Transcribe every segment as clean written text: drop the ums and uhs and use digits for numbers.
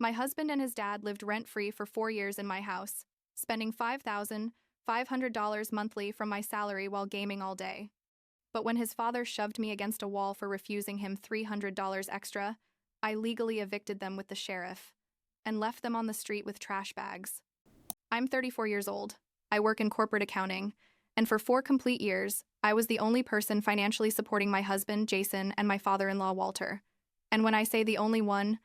My husband and his dad lived rent-free for 4 years in my house, spending $5,500 monthly from my salary while gaming all day. But when his father shoved me against a wall for refusing him $300 extra, I legally evicted them with the sheriff and left them on the street with trash bags. I'm 34 years old. I work in corporate accounting, and for 4 complete years, I was the only person financially supporting my husband, Jason, and my father-in-law, Walter. And when I say the only one,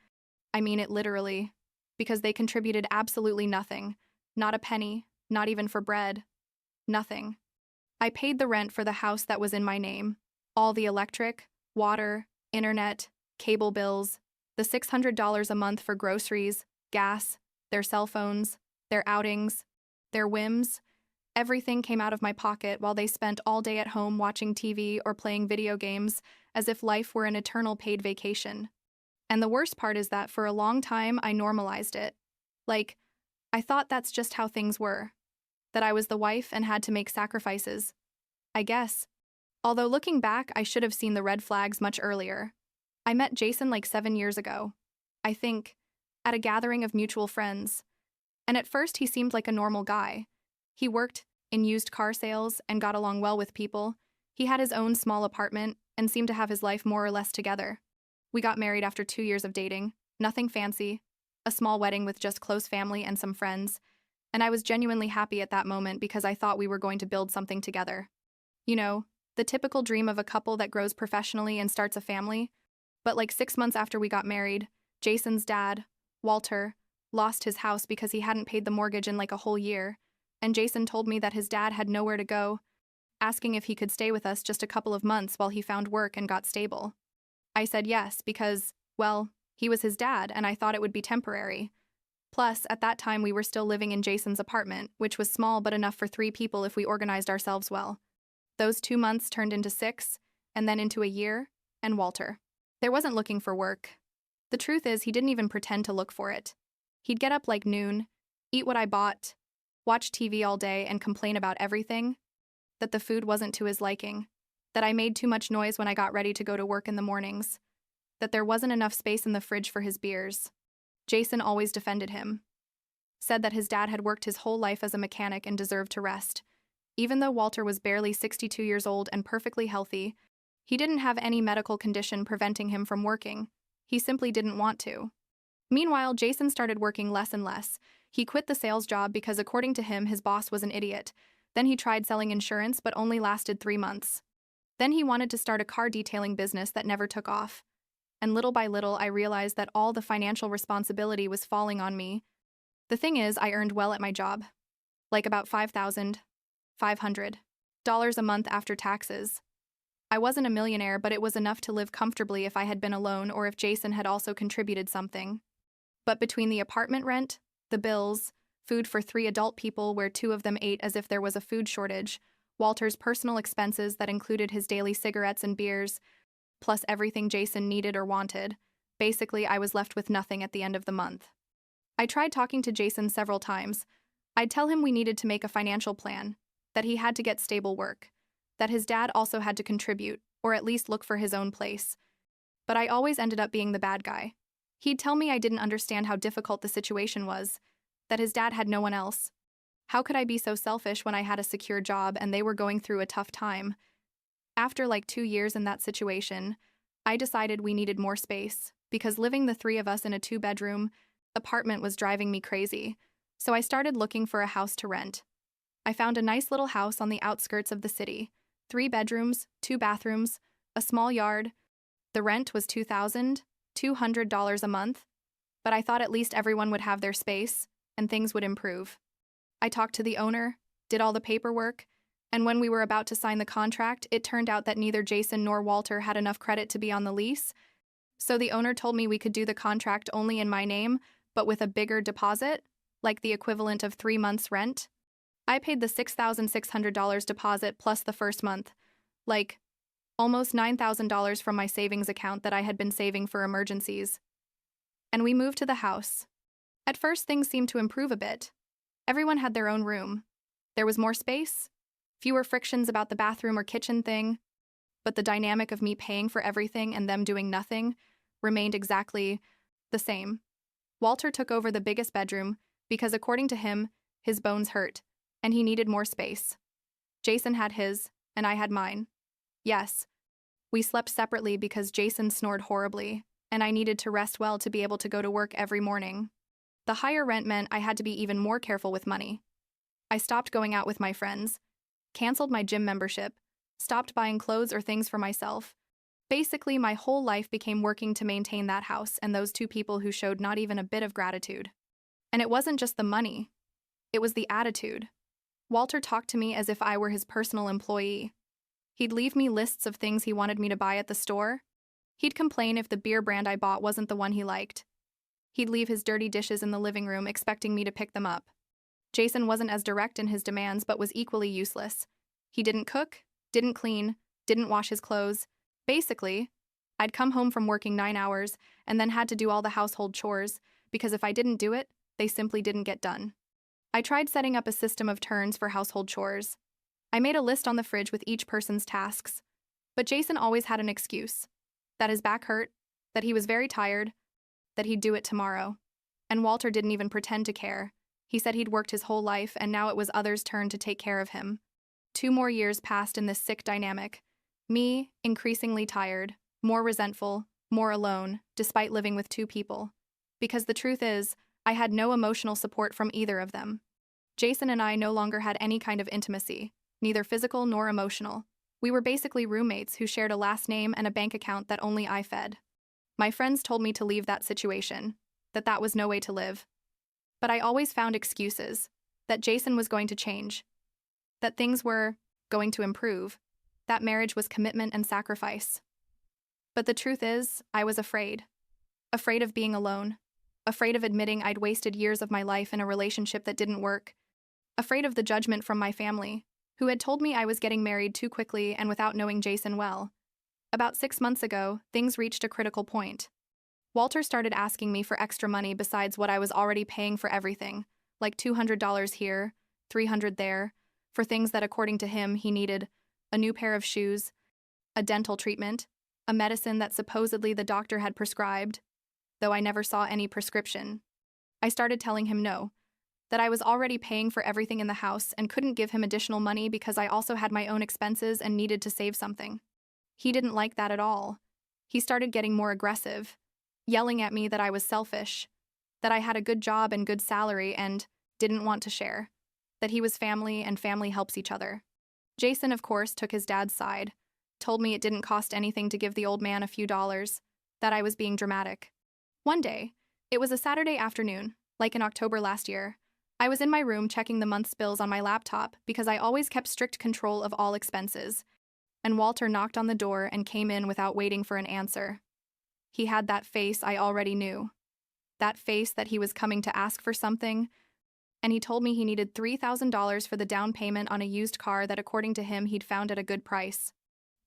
I mean it literally, because they contributed absolutely nothing. Not a penny, not even for bread. Nothing. I paid the rent for the house that was in my name, all the electric, water, internet, cable bills, the $600 a month for groceries, gas, their cell phones, their outings, their whims. Everything came out of my pocket while they spent all day at home watching TV or playing video games as if life were an eternal paid vacation. And the worst part is that for a long time I normalized it. Like, I thought that's just how things were. That I was the wife and had to make sacrifices. I guess. Although looking back, I should have seen the red flags much earlier. I met Jason like 7 years ago. I think, at a gathering of mutual friends. And at first he seemed like a normal guy. He worked in used car sales and got along well with people. He had his own small apartment and seemed to have his life more or less together. We got married after 2 years of dating, nothing fancy, a small wedding with just close family and some friends, and I was genuinely happy at that moment because I thought we were going to build something together. You know, the typical dream of a couple that grows professionally and starts a family. But like 6 months after we got married, Jason's dad, Walter, lost his house because he hadn't paid the mortgage in like a whole year, and Jason told me that his dad had nowhere to go, asking if he could stay with us just a couple of months while he found work and got stable. I said yes because, well, he was his dad and I thought it would be temporary. Plus, at that time we were still living in Jason's apartment, which was small but enough for 3 people if we organized ourselves well. Those 2 months turned into 6, and then into a year, and Walter. There wasn't looking for work. The truth is, he didn't even pretend to look for it. He'd get up like noon, eat what I bought, watch TV all day and complain about everything, that the food wasn't to his liking, that I made too much noise when I got ready to go to work in the mornings, that there wasn't enough space in the fridge for his beers. Jason always defended him. Said that his dad had worked his whole life as a mechanic and deserved to rest. Even though Walter was barely 62 years old and perfectly healthy, he didn't have any medical condition preventing him from working. He simply didn't want to. Meanwhile, Jason started working less and less. He quit the sales job because, according to him, his boss was an idiot. Then he tried selling insurance but only lasted 3 months. Then he wanted to start a car detailing business that never took off. And little by little, I realized that all the financial responsibility was falling on me. The thing is, I earned well at my job. Like about $5,500 a month after taxes. I wasn't a millionaire, but it was enough to live comfortably if I had been alone or if Jason had also contributed something. But between the apartment rent, the bills, food for 3 adult people where 2 of them ate as if there was a food shortage, Walter's personal expenses that included his daily cigarettes and beers, plus everything Jason needed or wanted, basically I was left with nothing at the end of the month. I tried talking to Jason several times. I'd tell him we needed to make a financial plan, that he had to get stable work, that his dad also had to contribute, or at least look for his own place. But I always ended up being the bad guy. He'd tell me I didn't understand how difficult the situation was, that his dad had no one else. How could I be so selfish when I had a secure job and they were going through a tough time? After like 2 years in that situation, I decided we needed more space, because living the 3 of us in a 2-bedroom apartment was driving me crazy. So I started looking for a house to rent. I found a nice little house on the outskirts of the city. 3 bedrooms, 2 bathrooms, a small yard. The rent was $2,200 a month, but I thought at least everyone would have their space, and things would improve. I talked to the owner, did all the paperwork, and when we were about to sign the contract, it turned out that neither Jason nor Walter had enough credit to be on the lease. So the owner told me we could do the contract only in my name, but with a bigger deposit, like the equivalent of 3 months' rent. I paid the $6,600 deposit plus the first month, like almost $9,000 from my savings account that I had been saving for emergencies. And we moved to the house. At first, things seemed to improve a bit. Everyone had their own room. There was more space, fewer frictions about the bathroom or kitchen thing, but the dynamic of me paying for everything and them doing nothing remained exactly the same. Walter took over the biggest bedroom because, according to him, his bones hurt, and he needed more space. Jason had his, and I had mine. Yes, we slept separately because Jason snored horribly, and I needed to rest well to be able to go to work every morning. The higher rent meant I had to be even more careful with money. I stopped going out with my friends, canceled my gym membership, stopped buying clothes or things for myself. Basically, my whole life became working to maintain that house and those two people who showed not even a bit of gratitude. And it wasn't just the money, it was the attitude. Walter talked to me as if I were his personal employee. He'd leave me lists of things he wanted me to buy at the store. He'd complain if the beer brand I bought wasn't the one he liked. He'd leave his dirty dishes in the living room expecting me to pick them up. Jason wasn't as direct in his demands but was equally useless. He didn't cook, didn't clean, didn't wash his clothes. Basically, I'd come home from working 9 hours and then had to do all the household chores because if I didn't do it, they simply didn't get done. I tried setting up a system of turns for household chores. I made a list on the fridge with each person's tasks, but Jason always had an excuse. That his back hurt, that he was very tired, that he'd do it tomorrow. And Walter didn't even pretend to care. He said he'd worked his whole life and now it was others' turn to take care of him. 2 more years passed in this sick dynamic. Me, increasingly tired, more resentful, more alone, despite living with 2 people. Because the truth is, I had no emotional support from either of them. Jason and I no longer had any kind of intimacy, neither physical nor emotional. We were basically roommates who shared a last name and a bank account that only I fed. My friends told me to leave that situation, that was no way to live. But I always found excuses, that Jason was going to change, that things were going to improve, that marriage was commitment and sacrifice. But the truth is, I was afraid. Afraid of being alone. Afraid of admitting I'd wasted years of my life in a relationship that didn't work. Afraid of the judgment from my family, who had told me I was getting married too quickly and without knowing Jason well. About 6 months ago, things reached a critical point. Walter started asking me for extra money besides what I was already paying for everything, like $200 here, $300 there, for things that according to him he needed: a new pair of shoes, a dental treatment, a medicine that supposedly the doctor had prescribed, though I never saw any prescription. I started telling him no, that I was already paying for everything in the house and couldn't give him additional money because I also had my own expenses and needed to save something. He didn't like that at all. He started getting more aggressive, yelling at me that I was selfish, that I had a good job and good salary and didn't want to share, that he was family and family helps each other. Jason, of course, took his dad's side, told me it didn't cost anything to give the old man a few dollars, that I was being dramatic. One day, it was a Saturday afternoon, like in October last year, I was in my room checking the month's bills on my laptop because I always kept strict control of all expenses, and Walter knocked on the door and came in without waiting for an answer. He had that face I already knew, that face that he was coming to ask for something, and he told me he needed $3,000 for the down payment on a used car that according to him he'd found at a good price.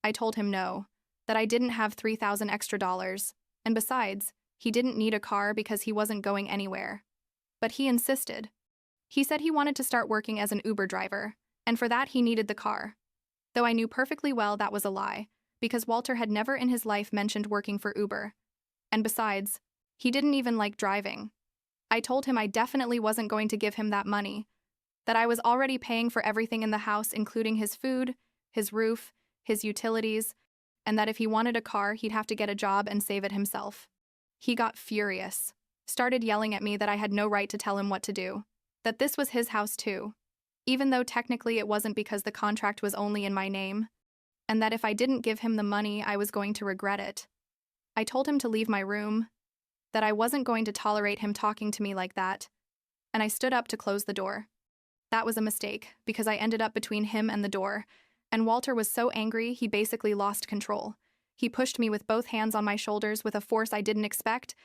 I told him no, that I didn't have $3,000 extra dollars, and besides, he didn't need a car because he wasn't going anywhere. But he insisted. He said he wanted to start working as an Uber driver, and for that he needed the car. Though I knew perfectly well that was a lie, because Walter had never in his life mentioned working for Uber. And besides, he didn't even like driving. I told him I definitely wasn't going to give him that money, that I was already paying for everything in the house including his food, his roof, his utilities, and that if he wanted a car he'd have to get a job and save it himself. He got furious, started yelling at me that I had no right to tell him what to do, that this was his house too, even though technically it wasn't because the contract was only in my name, and that if I didn't give him the money I was going to regret it. I told him to leave my room, that I wasn't going to tolerate him talking to me like that, and I stood up to close the door. That was a mistake, because I ended up between him and the door, and Walter was so angry he basically lost control. He pushed me with both hands on my shoulders with a force I didn't expect,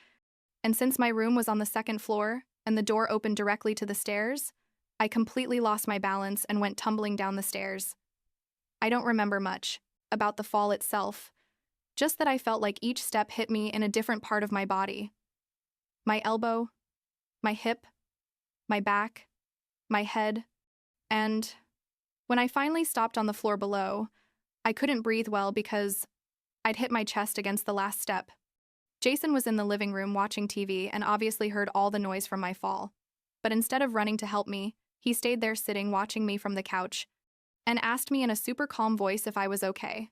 and since my room was on the 2nd floor and the door opened directly to the stairs, I completely lost my balance and went tumbling down the stairs. I don't remember much about the fall itself, just that I felt like each step hit me in a different part of my body. My elbow, my hip, my back, my head, and when I finally stopped on the floor below, I couldn't breathe well because I'd hit my chest against the last step. Jason was in the living room watching TV and obviously heard all the noise from my fall. But instead of running to help me, he stayed there sitting watching me from the couch and asked me in a super calm voice if I was okay.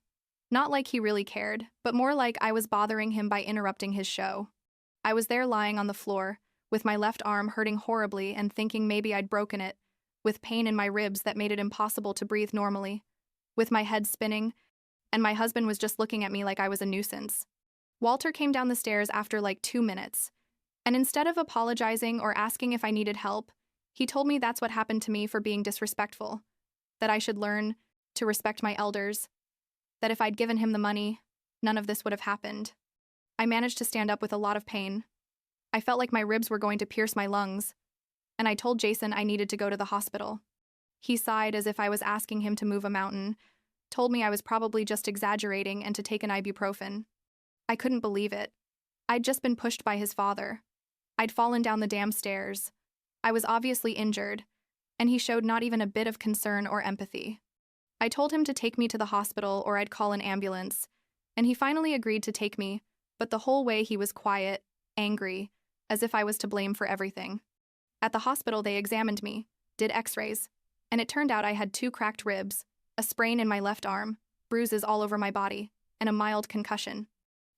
Not like he really cared, but more like I was bothering him by interrupting his show. I was there lying on the floor, with my left arm hurting horribly and thinking maybe I'd broken it, with pain in my ribs that made it impossible to breathe normally, with my head spinning, and my husband was just looking at me like I was a nuisance. Walter came down the stairs after like 2 minutes, and instead of apologizing or asking if I needed help, he told me that's what happened to me for being disrespectful, that I should learn to respect my elders, that if I'd given him the money, none of this would have happened. I managed to stand up with a lot of pain. I felt like my ribs were going to pierce my lungs, and I told Jason I needed to go to the hospital. He sighed as if I was asking him to move a mountain, told me I was probably just exaggerating and to take an ibuprofen. I couldn't believe it. I'd just been pushed by his father. I'd fallen down the damn stairs. I was obviously injured, and he showed not even a bit of concern or empathy. I told him to take me to the hospital or I'd call an ambulance, and he finally agreed to take me, but the whole way he was quiet, angry, as if I was to blame for everything. At the hospital they examined me, did x-rays, and it turned out I had 2 cracked ribs, a sprain in my left arm, bruises all over my body, and a mild concussion.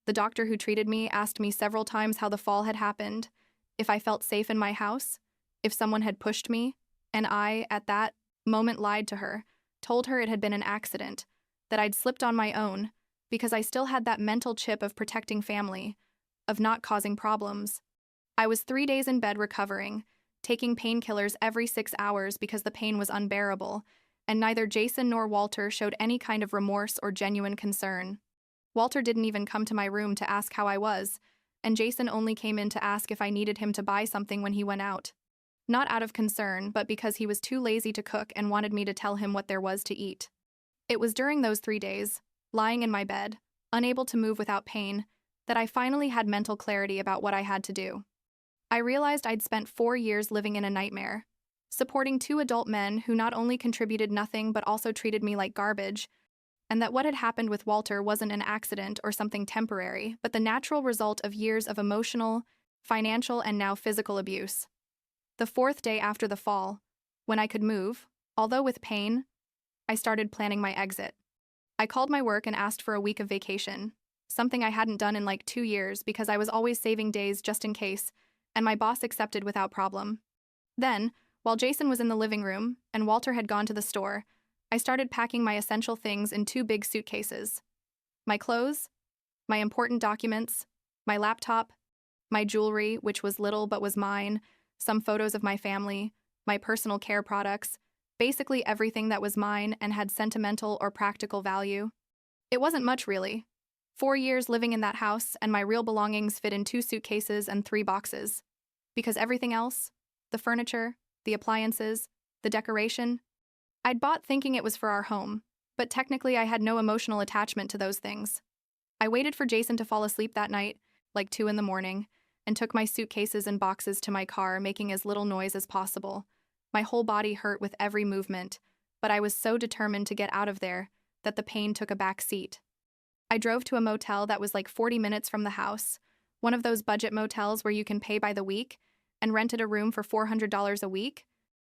The doctor who treated me asked me several times how the fall had happened, if I felt safe in my house, if someone had pushed me, and I, at that moment, lied to her, told her it had been an accident, that I'd slipped on my own, because I still had that mental chip of protecting family, of not causing problems. I was 3 days in bed recovering, taking painkillers every 6 hours because the pain was unbearable, and neither Jason nor Walter showed any kind of remorse or genuine concern. Walter didn't even come to my room to ask how I was, and Jason only came in to ask if I needed him to buy something when he went out. Not out of concern, but because he was too lazy to cook and wanted me to tell him what there was to eat. It was during those 3 days, lying in my bed, unable to move without pain, that I finally had mental clarity about what I had to do. I realized I'd spent 4 years living in a nightmare, supporting 2 adult men who not only contributed nothing but also treated me like garbage, and that what had happened with Walter wasn't an accident or something temporary, but the natural result of years of emotional, financial, and now physical abuse. The 4th day after the fall, when I could move, although with pain, I started planning my exit. I called my work and asked for a week of vacation, something I hadn't done in like 2 years because I was always saving days just in case, and my boss accepted without problem. Then, while Jason was in the living room and Walter had gone to the store, I started packing my essential things in 2 big suitcases. My clothes, my important documents, my laptop, my jewelry, which was little but was mine, some photos of my family, my personal care products, basically everything that was mine and had sentimental or practical value. It wasn't much, really. 4 years living in that house, and my real belongings fit in 2 suitcases and 3 boxes. Because everything else, the furniture, the appliances, the decoration, I'd bought thinking it was for our home, but technically I had no emotional attachment to those things. I waited for Jason to fall asleep that night, like 2 in the morning, and took my suitcases and boxes to my car, making as little noise as possible. My whole body hurt with every movement, but I was so determined to get out of there that the pain took a back seat. I drove to a motel that was like 40 minutes from the house, one of those budget motels where you can pay by the week, and rented a room for $400 a week,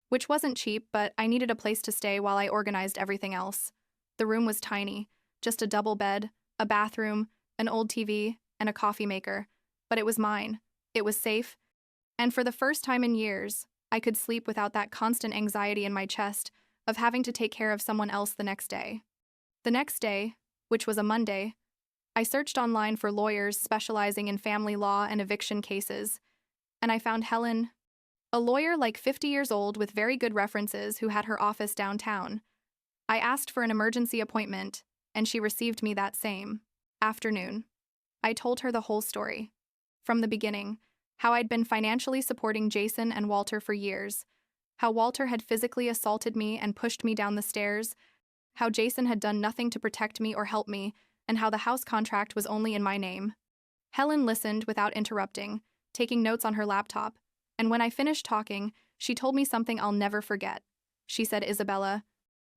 which wasn't cheap, but I needed a place to stay while I organized everything else. The room was tiny, just a double bed, a bathroom, an old TV, and a coffee maker, but it was mine. It was safe, and for the first time in years, I could sleep without that constant anxiety in my chest of having to take care of someone else the next day. The next day, which was a Monday, I searched online for lawyers specializing in family law and eviction cases, and I found Helen, a lawyer like 50 years old with very good references who had her office downtown. I asked for an emergency appointment, and she received me that same afternoon. I told her the whole story. From the beginning, how I'd been financially supporting Jason and Walter for years, how Walter had physically assaulted me and pushed me down the stairs, how Jason had done nothing to protect me or help me, and how the house contract was only in my name. Helen listened without interrupting, taking notes on her laptop, and when I finished talking, she told me something I'll never forget. She said, "Isabella,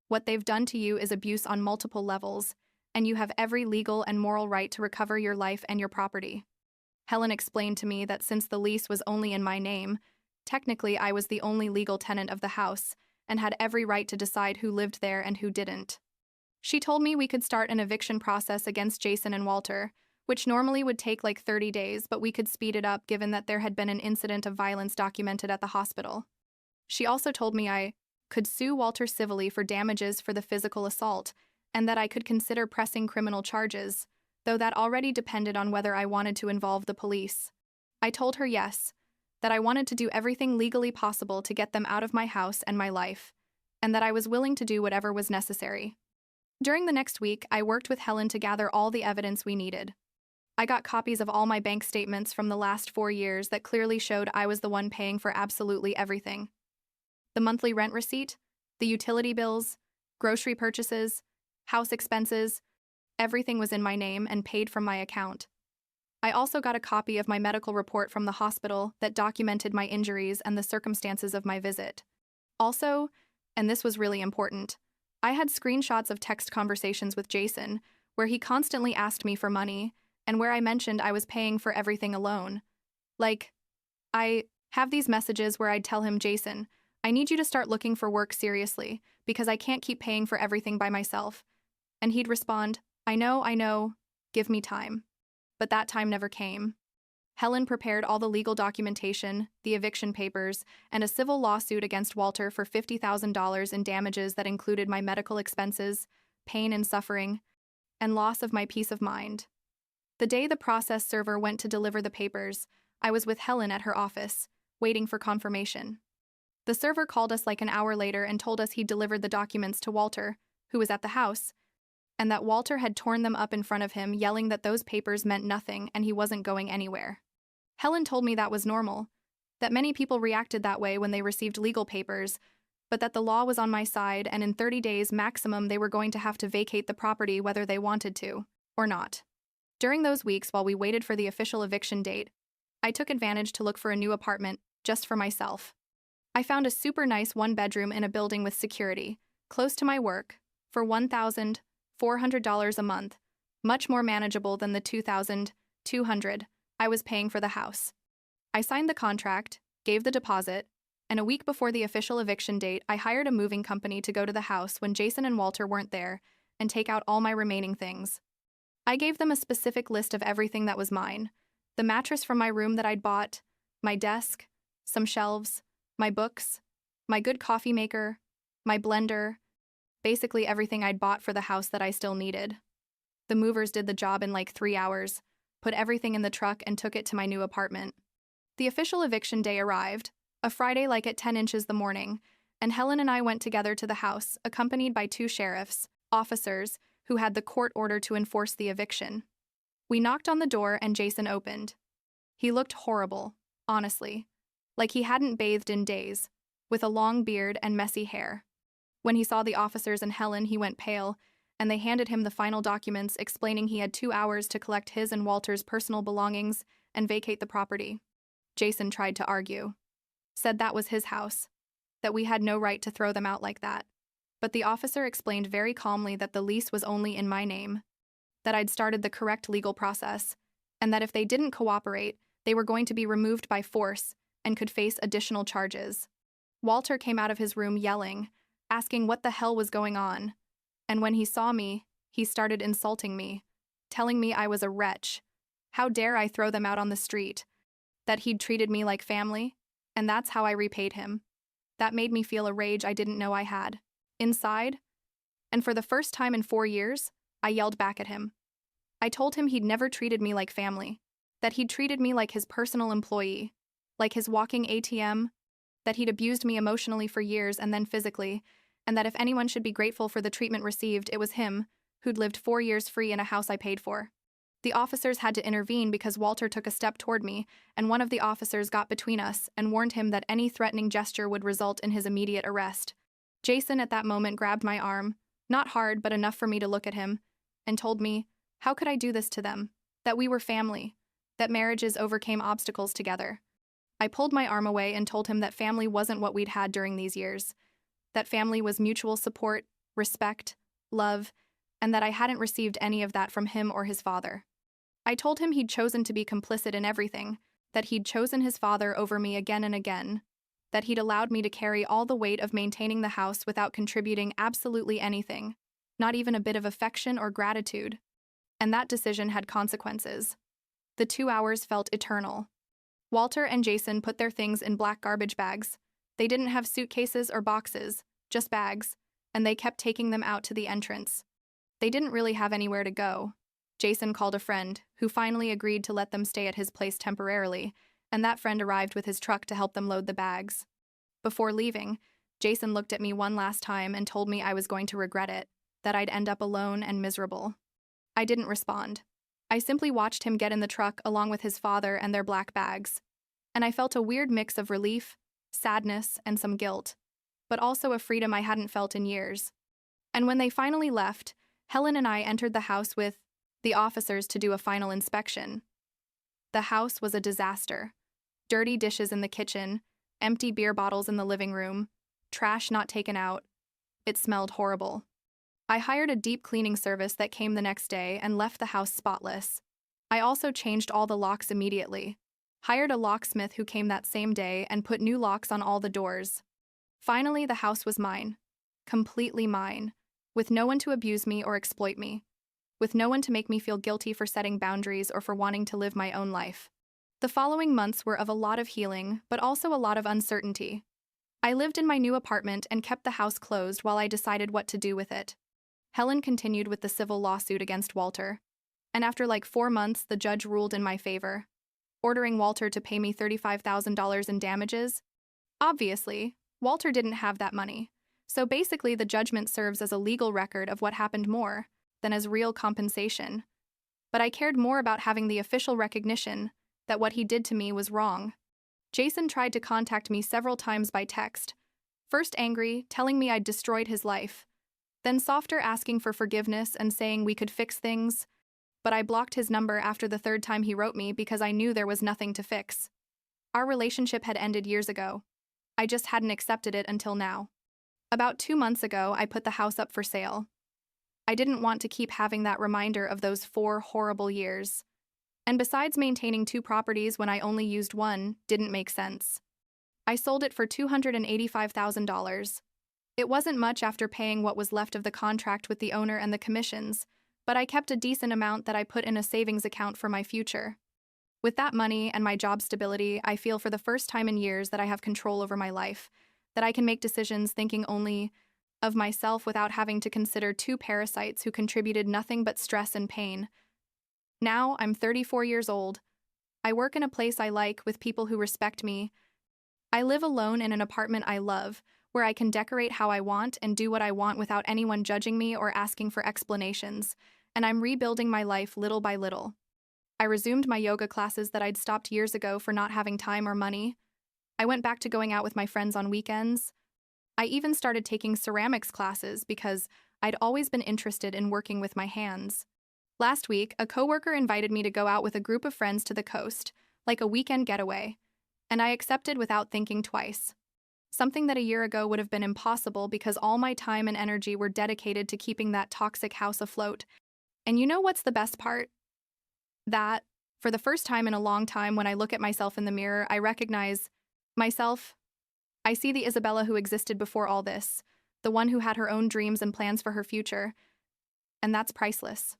what they've done to you is abuse on multiple levels, and you have every legal and moral right to recover your life and your property. Helen explained to me that since the lease was only in my name, technically I was the only legal tenant of the house and had every right to decide who lived there and who didn't. She told me we could start an eviction process against Jason and Walter, which normally would take like 30 days, but we could speed it up given that there had been an incident of violence documented at the hospital. She also told me I could sue Walter civilly for damages for the physical assault, and that I could consider pressing criminal charges, though that already depended on whether I wanted to involve the police. I told her yes, that I wanted to do everything legally possible to get them out of my house and my life, and that I was willing to do whatever was necessary. During the next week, I worked with Helen to gather all the evidence we needed. I got copies of all my bank statements from the last 4 years that clearly showed I was the one paying for absolutely everything. The monthly rent receipt, the utility bills, grocery purchases, house expenses, everything was in my name and paid from my account. I also got a copy of my medical report from the hospital that documented my injuries and the circumstances of my visit. Also, and this was really important, I had screenshots of text conversations with Jason where he constantly asked me for money and where I mentioned I was paying for everything alone. Like, I have these messages where I'd tell him, Jason, I need you to start looking for work seriously because I can't keep paying for everything by myself. And he'd respond, I know, give me time. But that time never came. Helen prepared all the legal documentation, the eviction papers, and a civil lawsuit against Walter for $50,000 in damages that included my medical expenses, pain and suffering, and loss of my peace of mind. The day the process server went to deliver the papers, I was with Helen at her office, waiting for confirmation. The server called us like an hour later and told us he'd delivered the documents to Walter, who was at the house, and that Walter had torn them up in front of him, yelling that those papers meant nothing and he wasn't going anywhere. Helen told me that was normal, that many people reacted that way when they received legal papers, but that the law was on my side and in 30 days maximum they were going to have to vacate the property whether they wanted to, or not. During those weeks while we waited for the official eviction date, I took advantage to look for a new apartment, just for myself. I found a super nice one-bedroom in a building with security, close to my work, for $1,400 a month, much more manageable than the $2,200 I was paying for the house. I signed the contract, gave the deposit, and a week before the official eviction date, I hired a moving company to go to the house when Jason and Walter weren't there and take out all my remaining things. I gave them a specific list of everything that was mine: the mattress from my room that I'd bought, my desk, some shelves, my books, my good coffee maker, my blender, basically everything I'd bought for the house that I still needed. The movers did the job in like 3 hours, put everything in the truck and took it to my new apartment. The official eviction day arrived, a Friday like at 10 inches the morning, and Helen and I went together to the house, accompanied by 2 sheriffs, officers, who had the court order to enforce the eviction. We knocked on the door and Jason opened. He looked horrible, honestly, like he hadn't bathed in days, with a long beard and messy hair. When he saw the officers and Helen, he went pale, and they handed him the final documents explaining he had 2 hours to collect his and Walter's personal belongings and vacate the property. Jason tried to argue, said that was his house, that we had no right to throw them out like that. But the officer explained very calmly that the lease was only in my name, that I'd started the correct legal process, and that if they didn't cooperate, they were going to be removed by force and could face additional charges. Walter came out of his room yelling, asking what the hell was going on, and when he saw me, he started insulting me, telling me I was a wretch. How dare I throw them out on the street? That he'd treated me like family, and that's how I repaid him. That made me feel a rage I didn't know I had. Inside, and for the first time in 4 years, I yelled back at him. I told him he'd never treated me like family, that he'd treated me like his personal employee, like his walking ATM, that he'd abused me emotionally for years and then physically, and that if anyone should be grateful for the treatment received, it was him, who'd lived 4 years free in a house I paid for. The officers had to intervene because Walter took a step toward me, and one of the officers got between us and warned him that any threatening gesture would result in his immediate arrest. Jason at that moment grabbed my arm, not hard but enough for me to look at him, and told me, how could I do this to them? That we were family, that marriages overcame obstacles together. I pulled my arm away and told him that family wasn't what we'd had during these years, that family was mutual support, respect, love, and that I hadn't received any of that from him or his father. I told him he'd chosen to be complicit in everything, that he'd chosen his father over me again and again, that he'd allowed me to carry all the weight of maintaining the house without contributing absolutely anything, not even a bit of affection or gratitude. And that decision had consequences. The 2 hours felt eternal. Walter and Jason put their things in black garbage bags. They didn't have suitcases or boxes, just bags, and they kept taking them out to the entrance. They didn't really have anywhere to go. Jason called a friend, who finally agreed to let them stay at his place temporarily, and that friend arrived with his truck to help them load the bags. Before leaving, Jason looked at me one last time and told me I was going to regret it, that I'd end up alone and miserable. I didn't respond. I simply watched him get in the truck along with his father and their black bags, and I felt a weird mix of relief, sadness, and some guilt, but also a freedom I hadn't felt in years. And when they finally left, Helen and I entered the house with the officers to do a final inspection. The house was a disaster. Dirty dishes in the kitchen, empty beer bottles in the living room, trash not taken out. It smelled horrible. I hired a deep cleaning service that came the next day and left the house spotless. I also changed all the locks immediately, hired a locksmith who came that same day and put new locks on all the doors. Finally, the house was mine. Completely mine, with no one to abuse me or exploit me, with no one to make me feel guilty for setting boundaries or for wanting to live my own life. The following months were of a lot of healing, but also a lot of uncertainty. I lived in my new apartment and kept the house closed while I decided what to do with it. Helen continued with the civil lawsuit against Walter, and after like 4 months, the judge ruled in my favor, ordering Walter to pay me $35,000 in damages. Obviously, Walter didn't have that money, so basically the judgment serves as a legal record of what happened more than as real compensation. But I cared more about having the official recognition that what he did to me was wrong. Jason tried to contact me several times by text, first angry, telling me I'd destroyed his life, then softer, asking for forgiveness and saying we could fix things, but I blocked his number after the 3rd time he wrote me because I knew there was nothing to fix. Our relationship had ended years ago. I just hadn't accepted it until now. About 2 months ago, I put the house up for sale. I didn't want to keep having that reminder of those 4 horrible years. And besides, maintaining 2 properties when I only used one didn't make sense. I sold it for $285,000. It wasn't much after paying what was left of the contract with the owner and the commissions, but I kept a decent amount that I put in a savings account for my future. With that money and my job stability, I feel for the first time in years that I have control over my life, that I can make decisions thinking only of myself without having to consider 2 parasites who contributed nothing but stress and pain. Now, I'm 34 years old. I work in a place I like with people who respect me. I live alone in an apartment I love, where I can decorate how I want and do what I want without anyone judging me or asking for explanations, and I'm rebuilding my life little by little. I resumed my yoga classes that I'd stopped years ago for not having time or money. I went back to going out with my friends on weekends. I even started taking ceramics classes because I'd always been interested in working with my hands. Last week, a coworker invited me to go out with a group of friends to the coast, like a weekend getaway, and I accepted without thinking twice. Something that a year ago would have been impossible because all my time and energy were dedicated to keeping that toxic house afloat. And you know what's the best part? That, for the first time in a long time, when I look at myself in the mirror, I recognize myself. I see the Isabella who existed before all this, the one who had her own dreams and plans for her future, and that's priceless.